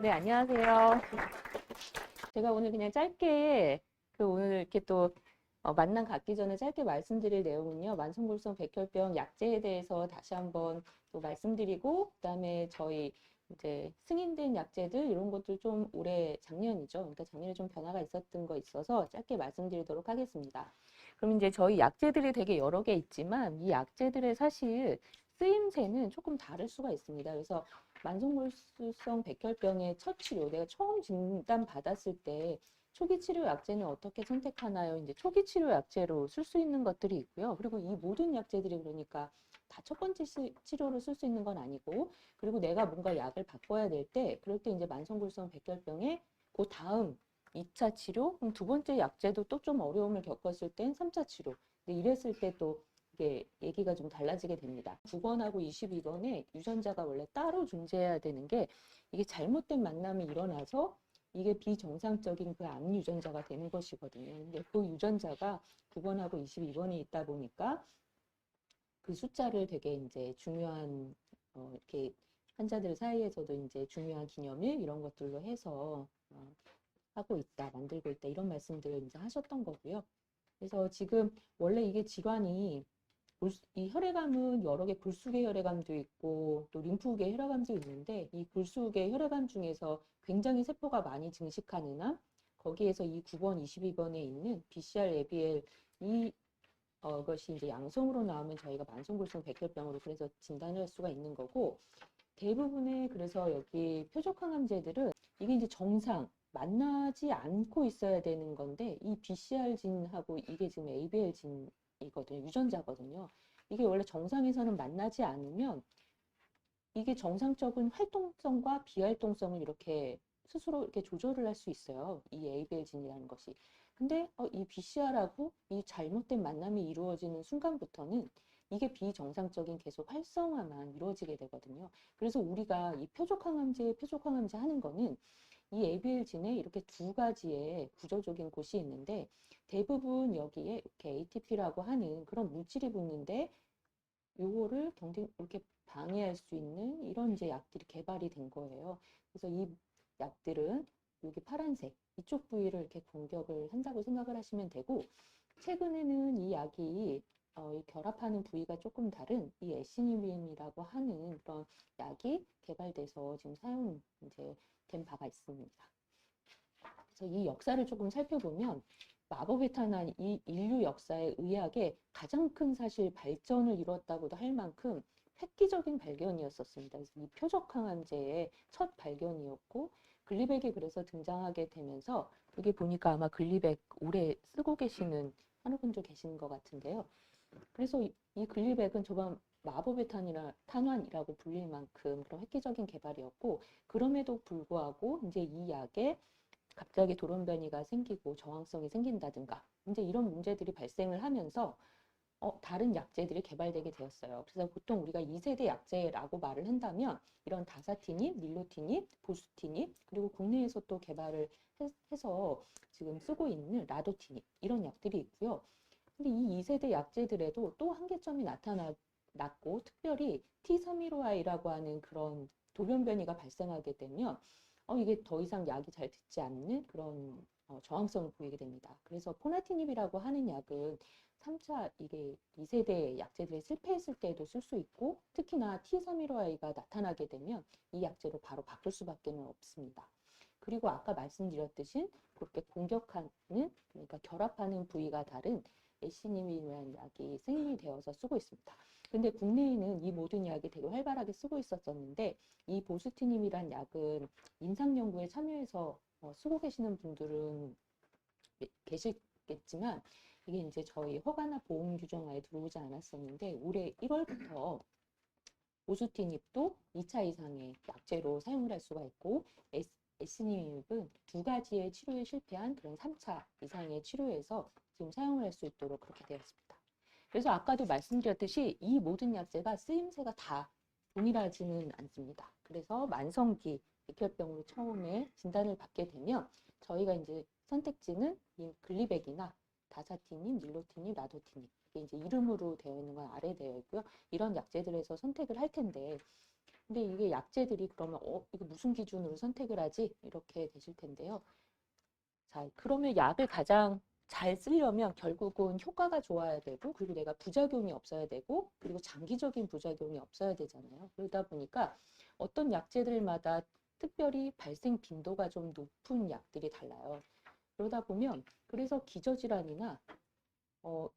네, 안녕하세요. 제가 오늘 그냥 짧게 오늘 이렇게 또 만남 갖기 전에 짧게 말씀드릴 내용은요. 만성골성 백혈병 약제에 대해서 다시 한번 또 말씀드리고, 그다음에 저희 이제 승인된 약제들 이런 것들 좀 올해 작년이죠. 그러니까 작년에 좀 변화가 있었던 거 있어서 짧게 말씀드리도록 하겠습니다. 그럼 이제 저희 약제들이 되게 여러 개 있지만 이 약제들의 사실 쓰임새는 조금 다를 수가 있습니다. 그래서 만성골수성 백혈병의 첫 치료, 내가 처음 진단 받았을 때 초기 치료 약제는 어떻게 선택하나요? 이제 초기 치료 약제로 쓸 수 있는 것들이 있고요. 그리고 이 모든 약제들이 그러니까 다 첫 번째 치료로 쓸 수 있는 건 아니고, 그리고 내가 뭔가 약을 바꿔야 될 때, 그럴 때 이제 만성골수성 백혈병의 그 다음 2차 치료, 그럼 두 번째 약제도 또 좀 어려움을 겪었을 땐 3차 치료. 근데 이랬을 때 또 이게 얘기가 좀 달라지게 됩니다. 9번하고 22번에 유전자가 원래 따로 존재해야 되는 게 이게 잘못된 만남이 일어나서 이게 비정상적인 그 암 유전자가 되는 것이거든요. 근데 그 유전자가 9번하고 22번에 있다 보니까 그 숫자를 되게 이제 중요한 이렇게 환자들 사이에서도 이제 중요한 기념일 이런 것들로 해서 하고 있다, 만들고 있다 이런 말씀들을 이제 하셨던 거고요. 그래서 지금 원래 이게 질환이 이 혈액암은 여러 개 불수계 혈액암도 있고 또 림프계 혈액암도 있는데 이 불수계 혈액암 중에서 굉장히 세포가 많이 증식하는 암 거기에서 이 9번, 22번에 있는 BCR, ABL 이 것이 이제 양성으로 나오면 저희가 만성골성 백혈병으로 그래서 진단을 할 수가 있는 거고 대부분의 그래서 여기 표적항암제들은 이게 이제 정상 만나지 않고 있어야 되는 건데 이 BCR 진하고 이게 지금 ABL 진이거든요. 유전자거든요. 이게 원래 정상에서는 만나지 않으면 이게 정상적인 활동성과 비활동성을 이렇게 스스로 이렇게 조절을 할 수 있어요. 이 ABL 진이라는 것이. 근데 이 BCR하고 이 잘못된 만남이 이루어지는 순간부터는 이게 비정상적인 계속 활성화만 이루어지게 되거든요. 그래서 우리가 이 표적항암제 하는 거는 이 ABL 진에 이렇게 두 가지의 구조적인 곳이 있는데 대부분 여기에 이렇게 ATP라고 하는 그런 물질이 붙는데 요거를 이렇게 방해할 수 있는 이런 이제 약들이 개발이 된 거예요. 그래서 이 약들은 여기 파란색 이쪽 부위를 이렇게 공격을 한다고 생각을 하시면 되고 최근에는 이 약이 이 결합하는 부위가 조금 다른 이 에시니빈이라고 하는 그런 약이 개발돼서 지금 사용 이제 된 바가 있습니다. 그래서 이 역사를 조금 살펴보면 마법의 탄환 이 인류 역사의 의학의 가장 큰 사실 발전을 이뤘다고도 할 만큼 획기적인 발견이었었습니다. 그래서 이 표적항암제의 첫 발견이었고 글리백이 그래서 등장하게 되면서 여기 보니까 아마 글리백 오래 쓰고 계시는 하는 분도 계신 것 같은데요. 그래서 이 글리백은 저번 마법의 탄환이라고 불릴 만큼 그런 획기적인 개발이었고 그럼에도 불구하고 이제 이 약에 갑자기 돌연변이가 생기고 저항성이 생긴다든가 이제 이런 문제들이 발생을 하면서 다른 약제들이 개발되게 되었어요. 그래서 보통 우리가 2세대 약제라고 말을 한다면 이런 다사티닙, 닐로티닙, 보수티닙 그리고 국내에서 또 개발을 해서 지금 쓰고 있는 라도티닙 이런 약들이 있고요. 근데 이 2세대 약제들에도 또 한계점이 나타났고 특별히 T315I라고 하는 그런 돌연변이가 발생하게 되면 이게 더 이상 약이 잘 듣지 않는 그런 저항성을 보이게 됩니다. 그래서 포나티닙이라고 하는 약은 3차 이게 2세대 약제들이 실패했을 때에도 쓸 수 있고 특히나 T315I가 나타나게 되면 이 약제로 바로 바꿀 수밖에 없습니다. 그리고 아까 말씀드렸듯이 그렇게 공격하는 그러니까 결합하는 부위가 다른 에시니민이라는 약이 승인이 되어서 쓰고 있습니다. 근데 국내에는 이 모든 약이 되게 활발하게 쓰고 있었었는데 이 보스티님이란 약은 임상 연구에 참여해서 쓰고 계시는 분들은 계시겠지만 이게 이제 저희 허가나 보험 규정하에 들어오지 않았었는데 올해 1월부터 보수티닙도 2차 이상의 약제로 사용을 할 수가 있고 에스니닙은 두 가지의 치료에 실패한 그런 3차 이상의 치료에서 지금 사용을 할 수 있도록 그렇게 되었습니다. 그래서 아까도 말씀드렸듯이 이 모든 약제가 쓰임새가 다 동일하지는 않습니다. 그래서 만성기 백혈병으로 처음에 진단을 받게 되면 저희가 이제 선택지는 이 글리백이나 다사티닙, 닐로티닙, 라도티닙 이게 이제 이름으로 되어 있는 건 아래 되어 있고요. 이런 약제들에서 선택을 할 텐데 근데 이게 약제들이 그러면 이거 무슨 기준으로 선택을 하지? 이렇게 되실 텐데요. 자, 그러면 약을 가장 잘 쓰려면 결국은 효과가 좋아야 되고, 그리고 내가 부작용이 없어야 되고, 그리고 장기적인 부작용이 없어야 되잖아요. 그러다 보니까 어떤 약제들마다 특별히 발생 빈도가 좀 높은 약들이 달라요. 그러다 보면 그래서 기저질환이나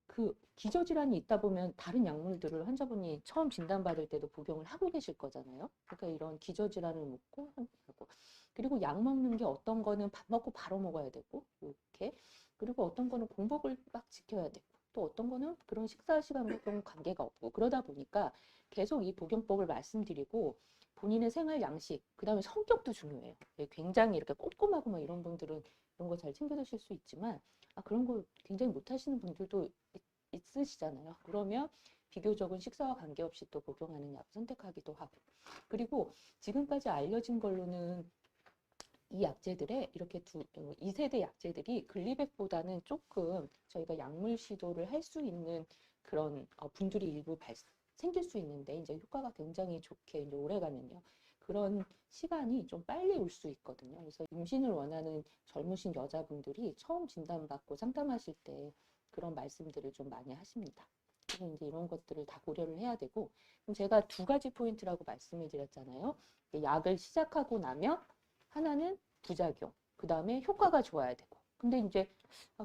그 기저질환이 있다 보면 다른 약물들을 환자분이 처음 진단받을 때도 복용을 하고 계실 거잖아요. 그러니까 이런 기저질환을 묻고 하고, 그리고 약 먹는 게 어떤 거는 밥 먹고 바로 먹어야 되고 이렇게, 그리고 어떤 거는 공복을 막 지켜야 되고, 또 어떤 거는 그런 식사 시간과 좀 관계가 없고, 그러다 보니까 계속 이 복용법을 말씀드리고, 본인의 생활 양식, 그다음에 성격도 중요해요. 굉장히 이렇게 꼼꼼하고 막 이런 분들은 이런 거 잘 챙겨 드실 수 있지만, 그런 거 굉장히 못하시는 분들도 있으시잖아요. 그러면 비교적은 식사와 관계없이 또 복용하는 약을 선택하기도 하고. 그리고 지금까지 알려진 걸로는 이 약제들의 이렇게 2세대 약제들이 글리백보다는 조금 저희가 약물 시도를 할 수 있는 그런 분들이 일부 생길 수 있는데, 이제 효과가 굉장히 좋게 이제 오래 가면요. 그런 시간이 좀 빨리 올 수 있거든요. 그래서 임신을 원하는 젊으신 여자분들이 처음 진단받고 상담하실 때 그런 말씀들을 좀 많이 하십니다. 그래서 이제 이런 것들을 다 고려를 해야 되고, 그럼 제가 두 가지 포인트라고 말씀을 드렸잖아요. 약을 시작하고 나면 하나는 부작용, 그 다음에 효과가 좋아야 되고. 근데 이제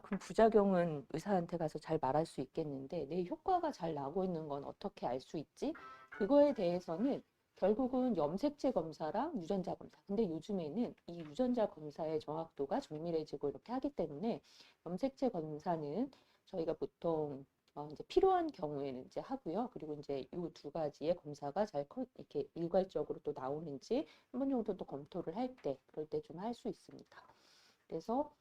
그럼 부작용은 의사한테 가서 잘 말할 수 있겠는데 내 효과가 잘 나고 있는 건 어떻게 알 수 있지? 그거에 대해서는 결국은 염색체 검사랑 유전자 검사. 근데 요즘에는 이 유전자 검사의 정확도가 정밀해지고 이렇게 하기 때문에 염색체 검사는 저희가 보통 이제 필요한 경우에는 이제 하고요. 그리고 이제 이 두 가지의 검사가 잘 이렇게 일괄적으로 또 나오는지 한 번 정도 또 검토를 할 때, 그럴 때 좀 할 수 있습니다. 그래서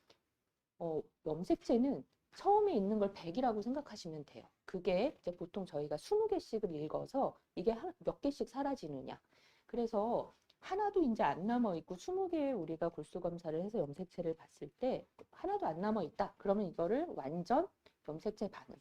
염색체는 처음에 있는 걸 100이라고 생각하시면 돼요. 그게 이제 보통 저희가 20개씩을 읽어서 이게 몇 개씩 사라지느냐. 그래서 하나도 이제 안 남아 있고 20개 우리가 골수 검사를 해서 염색체를 봤을 때 하나도 안 남아 있다. 그러면 이거를 완전 염색체 반응.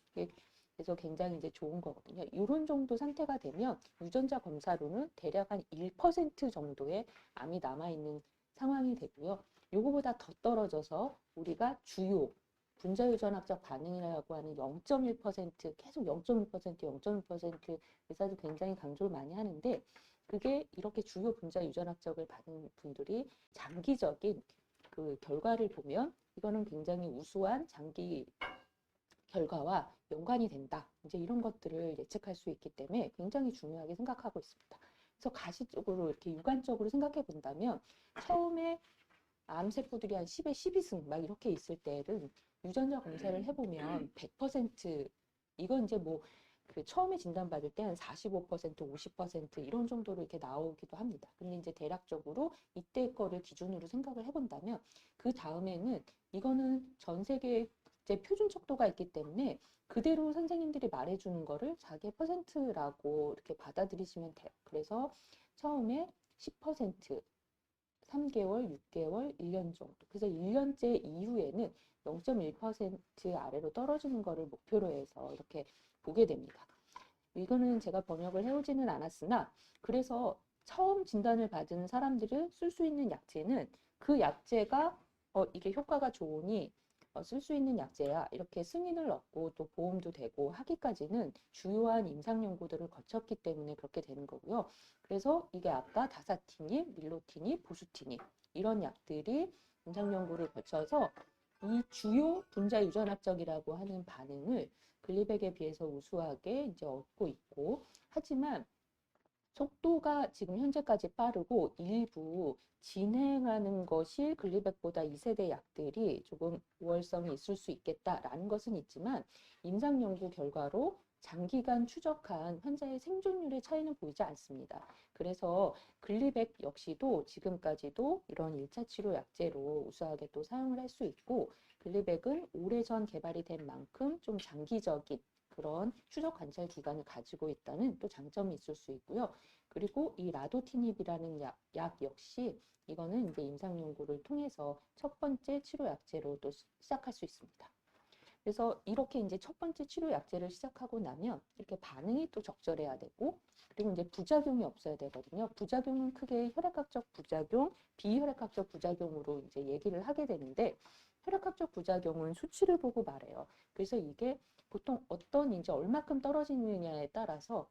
그래서 굉장히 이제 좋은 거거든요. 이런 정도 상태가 되면 유전자 검사로는 대략 한 1% 정도의 암이 남아 있는 상황이 되고요. 요거보다 더 떨어져서 우리가 주요 분자유전학적 반응이라고 하는 0.1%, 계속 0.1%, 0.1% 의사도 굉장히 강조를 많이 하는데, 그게 이렇게 주요 분자유전학적을 받은 분들이 장기적인 그 결과를 보면 이거는 굉장히 우수한 장기 결과와 연관이 된다. 이제 이런 것들을 예측할 수 있기 때문에 굉장히 중요하게 생각하고 있습니다. 그래서 가시적으로 이렇게 유관적으로 생각해 본다면 처음에 암세포들이 한 10에 12승 막 이렇게 있을 때는 유전자 검사를 해보면 100%, 이건 이제 뭐 그 처음에 진단받을 때 한 45%, 50% 이런 정도로 이렇게 나오기도 합니다. 근데 이제 대략적으로 이때 거를 기준으로 생각을 해본다면 그 다음에는 이거는 전 세계에 이제 표준 척도가 있기 때문에 그대로 선생님들이 말해주는 거를 자기 퍼센트라고 이렇게 받아들이시면 돼요. 그래서 처음에 10%, 3개월, 6개월, 1년 정도. 그래서 1년째 이후에는 0.1% 아래로 떨어지는 거를 목표로 해서 이렇게 보게 됩니다. 이거는 제가 번역을 해오지는 않았으나, 그래서 처음 진단을 받은 사람들은 쓸 수 있는 약제는 그 약제가 이게 효과가 좋으니 쓸 수 있는 약제야 이렇게 승인을 얻고 또 보험도 되고 하기까지는 주요한 임상 연구들을 거쳤기 때문에 그렇게 되는 거고요. 그래서 이게 아까 다사티닙, 밀로티닙, 보수티닙 이런 약들이 임상 연구를 거쳐서 이 주요 분자 유전학적이라고 하는 반응을 글리백에 비해서 우수하게 이제 얻고 있고, 하지만 속도가 지금 현재까지 빠르고 일부 진행하는 것이 글리백보다 2세대 약들이 조금 우월성이 있을 수 있겠다라는 것은 있지만, 임상 연구 결과로 장기간 추적한 환자의 생존율의 차이는 보이지 않습니다. 그래서 글리백 역시도 지금까지도 이런 1차 치료 약제로 우수하게 또 사용을 할 수 있고, 글리백은 오래전 개발이 된 만큼 좀 장기적인 그런 추적 관찰 기간을 가지고 있다는 또 장점이 있을 수 있고요. 그리고 이 라도티닙이라는 약 역시 이거는 이제 임상 연구를 통해서 첫 번째 치료 약제로 또 시작할 수 있습니다. 그래서 이렇게 이제 첫 번째 치료 약제를 시작하고 나면 이렇게 반응이 또 적절해야 되고, 그리고 이제 부작용이 없어야 되거든요. 부작용은 크게 혈액학적 부작용, 비혈액학적 부작용으로 이제 얘기를 하게 되는데, 혈액학적 부작용은 수치를 보고 말해요. 그래서 이게 보통 어떤 이제 얼마큼 떨어지느냐에 따라서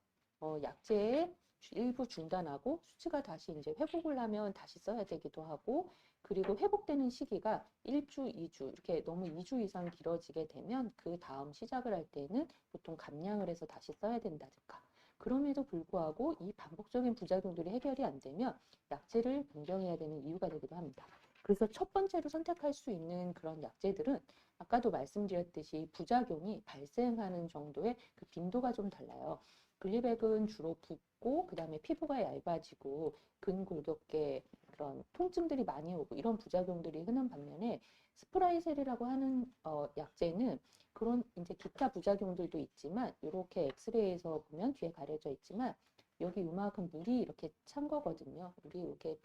약제의 일부 중단하고 수치가 다시 이제 회복을 하면 다시 써야 되기도 하고, 그리고 회복되는 시기가 1주, 2주 이렇게 너무 2주 이상 길어지게 되면 그 다음 시작을 할 때는 보통 감량을 해서 다시 써야 된다든가. 그럼에도 불구하고 이 반복적인 부작용들이 해결이 안 되면 약제를 변경해야 되는 이유가 되기도 합니다. 그래서 첫 번째로 선택할 수 있는 그런 약제들은 아까도 말씀드렸듯이 부작용이 발생하는 정도의 그 빈도가 좀 달라요. 글리백은 주로 붓고 그다음에 피부가 얇아지고 근골격계 그런 통증들이 많이 오고 이런 부작용들이 흔한 반면에 스프라이셀이라고 하는 약제는 그런 이제 기타 부작용들도 있지만 이렇게 엑스레이에서 보면 뒤에 가려져 있지만 여기 요만큼 물이 이렇게 찬 거거든요. 우리 이렇게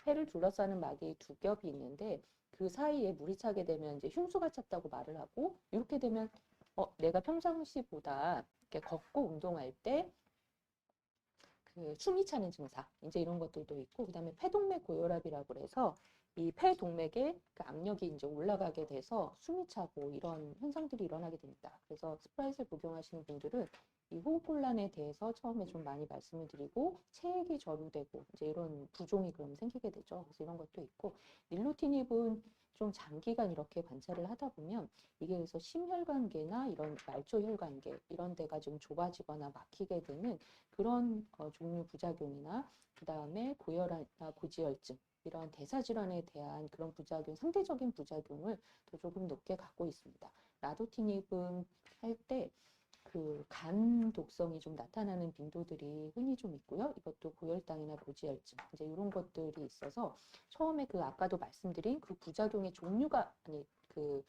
폐를 둘러싸는 막이 두 겹이 있는데 그 사이에 물이 차게 되면 이제 흉수가 찼다고 말을 하고 이렇게 되면 내가 평상시보다 이렇게 걷고 운동할 때 그 숨이 차는 증상 이제 이런 것들도 있고 그다음에 폐동맥 고혈압이라고 그래서 이 폐동맥에 그 압력이 이제 올라가게 돼서 숨이 차고 이런 현상들이 일어나게 됩니다. 그래서 스프라이트를 복용하시는 분들은 이 호흡곤란에 대해서 처음에 좀 많이 말씀을 드리고 체액이 저류되고 이제 이런 부종이 그럼 생기게 되죠. 그래서 이런 것도 있고 닐로티닙은 좀 장기간 이렇게 관찰을 하다 보면 이게 그래서 심혈관계나 이런 말초혈관계 이런 데가 좀 좁아지거나 막히게 되는 그런 종류 부작용이나 그 다음에 고혈압이나 고지혈증 이런 대사질환에 대한 그런 부작용, 상대적인 부작용을 더 조금 높게 갖고 있습니다. 라도티닙은 할 때 그 간 독성이 좀 나타나는 빈도들이 흔히 좀 있고요. 이것도 고혈당이나 고지혈증 이제 이런 것들이 있어서 처음에 그 아까도 말씀드린 그 부작용의 종류가 아니 그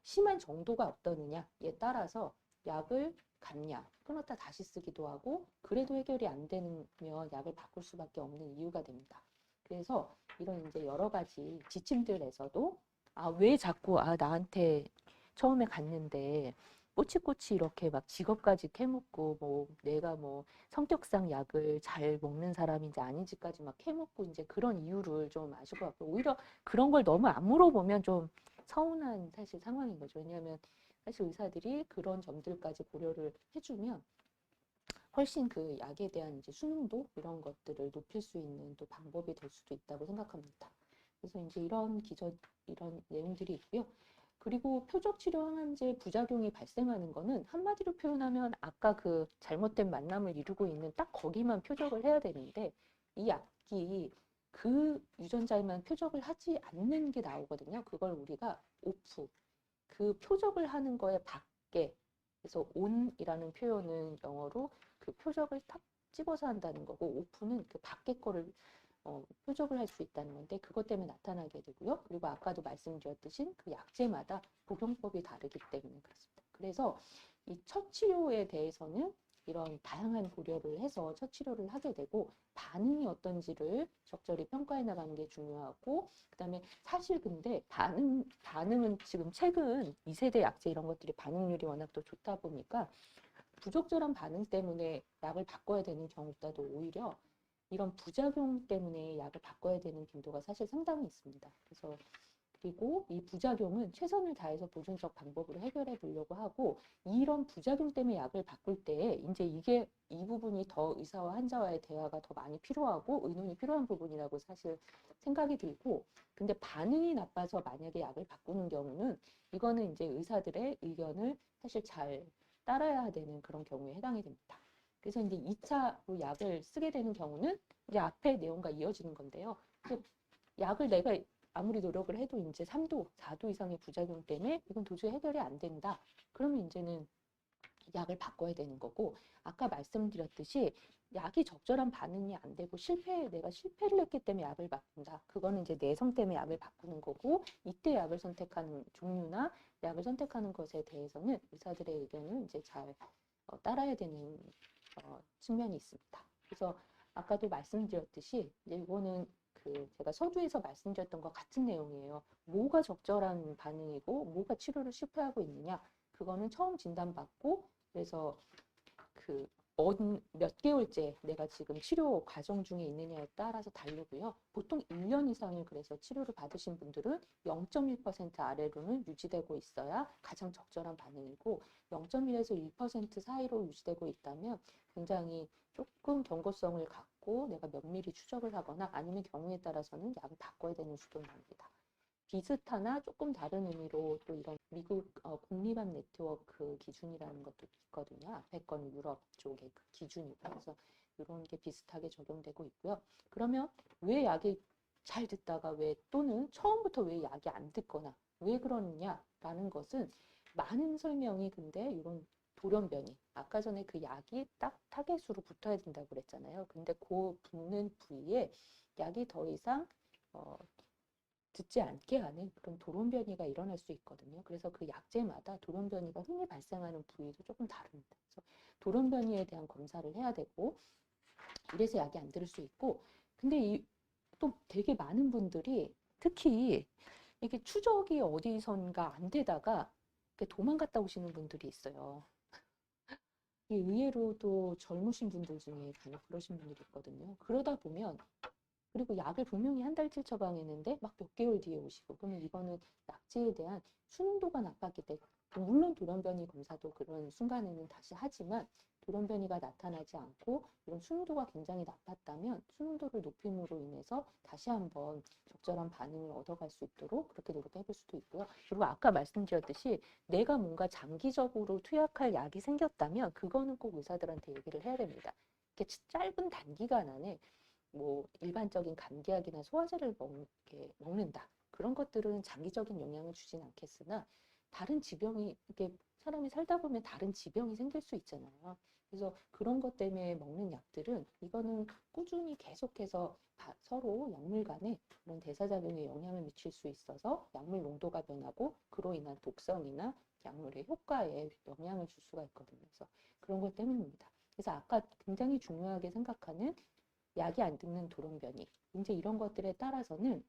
심한 정도가 어떠느냐에 따라서 약을 감량, 끊었다 다시 쓰기도 하고 그래도 해결이 안 되면 약을 바꿀 수밖에 없는 이유가 됩니다. 그래서 이런 이제 여러 가지 지침들에서도 왜 자꾸 나한테 처음에 갔는데 꼬치꼬치 이렇게 막 직업까지 캐묻고 뭐 내가 뭐 성격상 약을 잘 먹는 사람인지 아닌지까지 막 캐묻고 이제 그런 이유를 좀 아실 것 같고 오히려 그런 걸 너무 안 물어보면 좀 서운한 사실 상황인 거죠. 왜냐하면 사실 의사들이 그런 점들까지 고려를 해주면 훨씬 그 약에 대한 이제 수능도 이런 것들을 높일 수 있는 또 방법이 될 수도 있다고 생각합니다. 그래서 이제 이런 내용들이 있고요. 그리고 표적 치료 항암제 부작용이 발생하는 거는 한마디로 표현하면 아까 그 잘못된 만남을 이루고 있는 딱 거기만 표적을 해야 되는데 이 약이 그 유전자에만 표적을 하지 않는 게 나오거든요. 그걸 우리가 오프, 그 표적을 하는 거에 밖에 그래서 on이라는 표현은 영어로 그 표적을 탁 집어서 한다는 거고 오프는 그 밖에 거를 표적을 할 수 있다는 건데 그것 때문에 나타나게 되고요. 그리고 아까도 말씀드렸듯이 그 약제마다 복용법이 다르기 때문에 그렇습니다. 그래서 이 첫 치료에 대해서는 이런 다양한 고려를 해서 첫 치료를 하게 되고 반응이 어떤지를 적절히 평가해 나가는 게 중요하고 그다음에 사실 근데 반응은 지금 최근 2세대 약제 이런 것들이 반응률이 워낙 또 좋다 보니까 부적절한 반응 때문에 약을 바꿔야 되는 경우보다도 오히려 이런 부작용 때문에 약을 바꿔야 되는 빈도가 사실 상당히 있습니다. 그리고 이 부작용은 최선을 다해서 보존적 방법으로 해결해 보려고 하고 이런 부작용 때문에 약을 바꿀 때 이제 이 부분이 더 의사와 환자와의 대화가 더 많이 필요하고 의논이 필요한 부분이라고 사실 생각이 들고 근데 반응이 나빠서 만약에 약을 바꾸는 경우는 이거는 이제 의사들의 의견을 사실 잘 따라야 되는 그런 경우에 해당이 됩니다. 그래서 이제 2차로 약을 쓰게 되는 경우는 이제 앞에 내용과 이어지는 건데요. 약을 내가 아무리 노력을 해도 이제 3도, 4도 이상의 부작용 때문에 이건 도저히 해결이 안 된다. 그러면 이제는 약을 바꿔야 되는 거고 아까 말씀드렸듯이 약이 적절한 반응이 안 되고 내가 실패를 했기 때문에 약을 바꾼다. 그거는 이제 내성 때문에 약을 바꾸는 거고 이때 약을 선택하는 종류나 약을 선택하는 것에 대해서는 의사들의 의견을 이제 잘 따라야 되는 측면이 있습니다. 그래서 아까도 말씀드렸듯이 이제 이거는 제가 서두에서 말씀드렸던 것 같은 내용이에요. 뭐가 적절한 반응이고 뭐가 치료를 실패하고 있느냐. 그거는 처음 진단받고 그래서 몇 개월째 내가 지금 치료 과정 중에 있느냐에 따라서 다르고요. 보통 1년 이상을 그래서 치료를 받으신 분들은 0.1% 아래로는 유지되고 있어야 가장 적절한 반응이고 0.1에서 1% 사이로 유지되고 있다면 굉장히 조금 경고성을 갖고 내가 면밀히 추적을 하거나 아니면 경우에 따라서는 약을 바꿔야 되는 수도 나옵니다. 비슷하나 조금 다른 의미로 또 이런 미국 국립암 네트워크 기준이라는 것도 있거든요. 앞에 거는 유럽 쪽의 그 기준이고 그래서 이런 게 비슷하게 적용되고 있고요. 그러면 왜 약이 잘 듣다가 왜 또는 처음부터 왜 약이 안 듣거나 왜 그러느냐라는 것은 많은 설명이 근데 이런 돌연변이 아까 전에 그 약이 딱 타겟으로 붙어야 된다고 그랬잖아요. 근데 그 붙는 부위에 약이 더 이상 듣지 않게 하는 그런 돌연변이가 일어날 수 있거든요. 그래서 그 약제마다 돌연변이가 흔히 발생하는 부위도 조금 다릅니다. 그래서 돌연변이에 대한 검사를 해야 되고 이래서 약이 안 들을 수 있고 근데 또 되게 많은 분들이 특히 이게 추적이 어디선가 안 되다가 도망갔다 오시는 분들이 있어요. 의외로 또 젊으신 분들 중에 간혹 그러신 분들이 있거든요. 그러다 보면 그리고 약을 분명히 한 달치 처방했는데 막 몇 개월 뒤에 오시고 그러면 이거는 약제에 대한 순도가 나빴기 때문에 물론 돌연변이 검사도 그런 순간에는 다시 하지만 돌연변이가 나타나지 않고 이런 순도가 굉장히 나빴다면 순도를 높임으로 인해서 다시 한번 적절한 반응을 얻어갈 수 있도록 그렇게 노력해 볼 수도 있고요. 그리고 아까 말씀드렸듯이 내가 뭔가 장기적으로 투약할 약이 생겼다면 그거는 꼭 의사들한테 얘기를 해야 됩니다. 이렇게 짧은 단기간 안에 뭐 일반적인 감기약이나 소화제를 먹는다. 그런 것들은 장기적인 영향을 주진 않겠으나 다른 지병이 이렇게 사람이 살다 보면 다른 지병이 생길 수 있잖아요. 그래서 그런 것 때문에 먹는 약들은 이거는 꾸준히 계속해서 서로 약물 간에 그런 대사작용에 영향을 미칠 수 있어서 약물 농도가 변하고 그로 인한 독성이나 약물의 효과에 영향을 줄 수가 있거든요. 그래서 그런 것 때문입니다. 그래서 아까 굉장히 중요하게 생각하는 약이 안 듣는 돌연변이 이제 이런 것들에 따라서는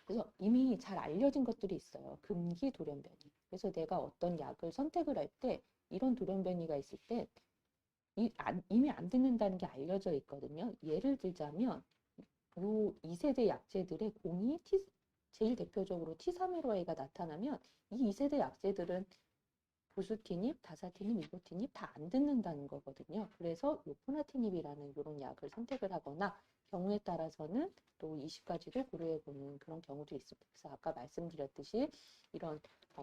그래서 이미 잘 알려진 것들이 있어요. 금기 돌연변이. 그래서 내가 어떤 약을 선택을 할 때 이런 돌연변이가 있을 때 이미 안 듣는다는 게 알려져 있거든요. 예를 들자면 요 2세대 약제들의 공이 제일 대표적으로 T315A가 나타나면 이 2세대 약제들은 보수티닙, 다사티닙, 이보티닙 다 안 듣는다는 거거든요. 그래서 요포나티닙이라는 이런 약을 선택을 하거나 경우에 따라서는 또 20가지도 고려해보는 그런 경우도 있습니다. 그래서 아까 말씀드렸듯이 이런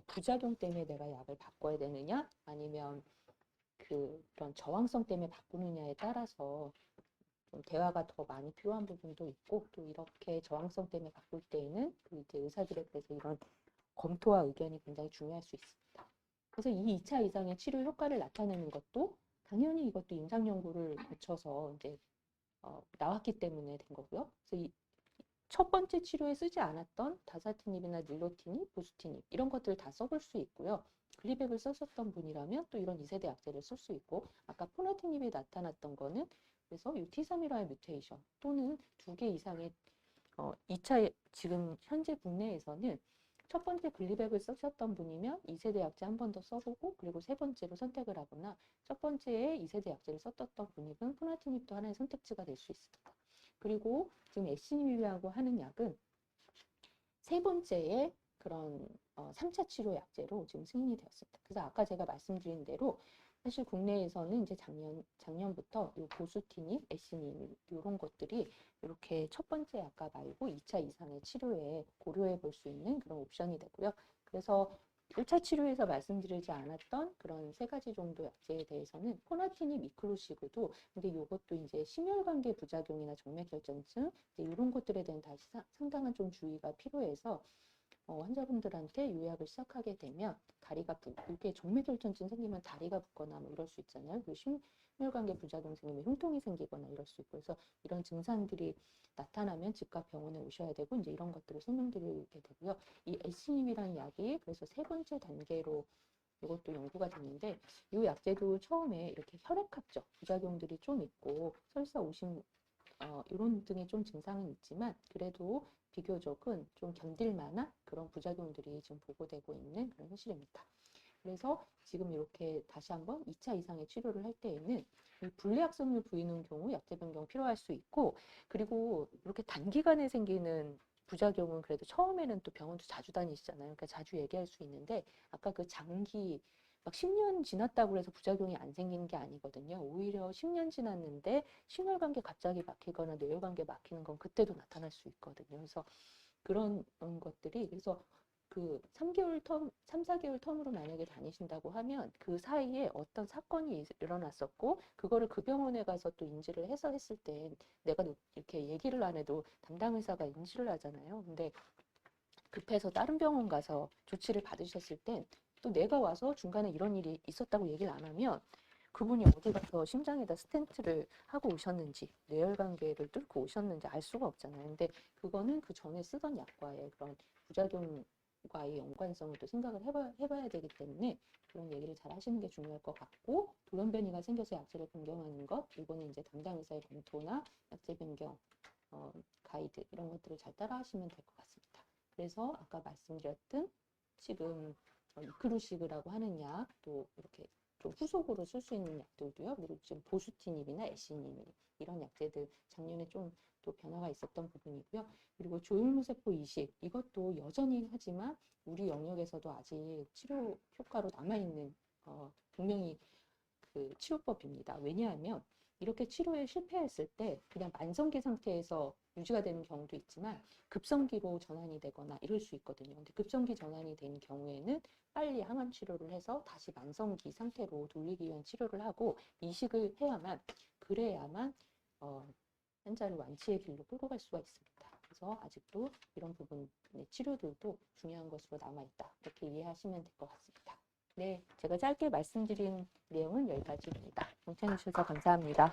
부작용 때문에 내가 약을 바꿔야 되느냐 아니면 그런 저항성 때문에 바꾸느냐에 따라서 좀 대화가 더 많이 필요한 부분도 있고 또 이렇게 저항성 때문에 바꿀 때에는 이제 의사들에 대해서 이런 검토와 의견이 굉장히 중요할 수 있습니다. 그래서 이 2차 이상의 치료 효과를 나타내는 것도 당연히 이것도 임상 연구를 거쳐서 이제 나왔기 때문에 된 거고요. 그래서 이 첫 번째 치료에 쓰지 않았던 다사티닙이나 닐로티닙, 보수티닙 이런 것들을 다 써볼 수 있고요. 글리백을 썼었던 분이라면 또 이런 2세대 약제를 쓸 수 있고 아까 포나티닙이 나타났던 거는 그래서 이 T315의 뮤테이션 또는 2개 이상의 2차 지금 현재 국내에서는 첫 번째 글리백을 쓰셨던 분이면 2세대 약제 한 번 더 써보고 그리고 세 번째로 선택을 하거나 첫 번째에 2세대 약제를 썼던 분이면 포나티닙도 하나의 선택지가 될 수 있습니다. 그리고 지금 에시니밀라고 하는 약은 세 번째에 그런 3차 치료 약제로 지금 승인이 되었습니다. 그래서 아까 제가 말씀드린 대로 사실 국내에서는 이제 작년부터 요 보수티닙, 에시니밀 이런 것들이 이렇게 첫 번째 약과 말고 2차 이상의 치료에 고려해 볼 수 있는 그런 옵션이 되고요. 그래서 1차 치료에서 말씀드리지 않았던 그런 세 가지 정도 약제에 대해서는 포나티닙, 이클로시그도 근데 이것도 이제 심혈관계 부작용이나 정맥혈전증 이런 것들에 대한 다시 상당한 좀 주의가 필요해서 환자분들한테 요약을 시작하게 되면 다리가 이게 정맥혈전증 생기면 다리가 붓거나 뭐 이럴 수 있잖아요. 그 심혈관계 부작용 생기면 흉통이 생기거나 이럴 수 있고 그래서 이런 증상들이 나타나면 즉각 병원에 오셔야 되고 이제 이런 것들을 설명드리게 되고요. 이 에시닙이라는 약이 그래서 세 번째 단계로 이것도 연구가 됐는데 이 약제도 처음에 이렇게 혈액학적 부작용들이 좀 있고 설사 오신 이런 등의 좀 증상은 있지만 그래도 비교적은 좀 견딜 만한 그런 부작용들이 지금 보고되고 있는 그런 현실입니다. 그래서 지금 이렇게 다시 한번 2차 이상의 치료를 할 때에는 이 불리악성류 부인후 경우 약제 변경 필요할 수 있고, 그리고 이렇게 단기간에 생기는 부작용은 그래도 처음에는 또 병원도 자주 다니시잖아요. 그러니까 자주 얘기할 수 있는데, 아까 그 장기 막 10년 지났다고 해서 부작용이 안 생기는 게 아니거든요. 오히려 10년 지났는데 심혈관계 갑자기 막히거나 뇌혈관계 막히는 건 그때도 나타날 수 있거든요. 그래서 그런 것들이, 그래서 그 3개월 텀, 3, 4개월 텀으로 만약에 다니신다고 하면 그 사이에 어떤 사건이 일어났었고, 그거를 그 병원에 가서 또 인지를 해서 했을 때 내가 이렇게 얘기를 안 해도 담당 의사가 인지를 하잖아요. 근데 급해서 다른 병원 가서 조치를 받으셨을 땐 또 내가 와서 중간에 이런 일이 있었다고 얘기를 안 하면 그분이 어디 가서 심장에다 스텐트를 하고 오셨는지, 뇌혈관계를 뚫고 오셨는지 알 수가 없잖아요. 근데 그거는 그 전에 쓰던 약과의 그런 부작용과의 연관성을 또 생각을 해봐야 되기 때문에 그런 얘기를 잘 하시는 게 중요할 것 같고, 돌연변이가 생겨서 약제를 변경하는 것, 이거는 이제 담당 의사의 검토나 약제 변경 가이드 이런 것들을 잘 따라 하시면 될 것 같습니다. 그래서 아까 말씀드렸던 지금 이크루시그라고 하는 약, 또 이렇게 좀 후속으로 쓸 수 있는 약들도요. 그리고 지금 보수티닙이나 에시니밀 이런 약제들 작년에 좀 또 변화가 있었던 부분이고요. 그리고 조혈무세포 이식, 이것도 여전히 하지만 우리 영역에서도 아직 치료 효과로 남아있는 분명히 그 치료법입니다. 왜냐하면 이렇게 치료에 실패했을 때 그냥 만성기 상태에서 유지가 되는 경우도 있지만 급성기로 전환이 되거나 이럴 수 있거든요. 근데 급성기 전환이 된 경우에는 빨리 항암 치료를 해서 다시 만성기 상태로 돌리기 위한 치료를 하고 이식을 해야만, 그래야만 환자를 완치의 길로 끌고 갈 수가 있습니다. 그래서 아직도 이런 부분의 치료들도 중요한 것으로 남아있다. 이렇게 이해하시면 될 것 같습니다. 네, 제가 짧게 말씀드린 내용은 여기까지입니다. 경청해 주셔서 감사합니다.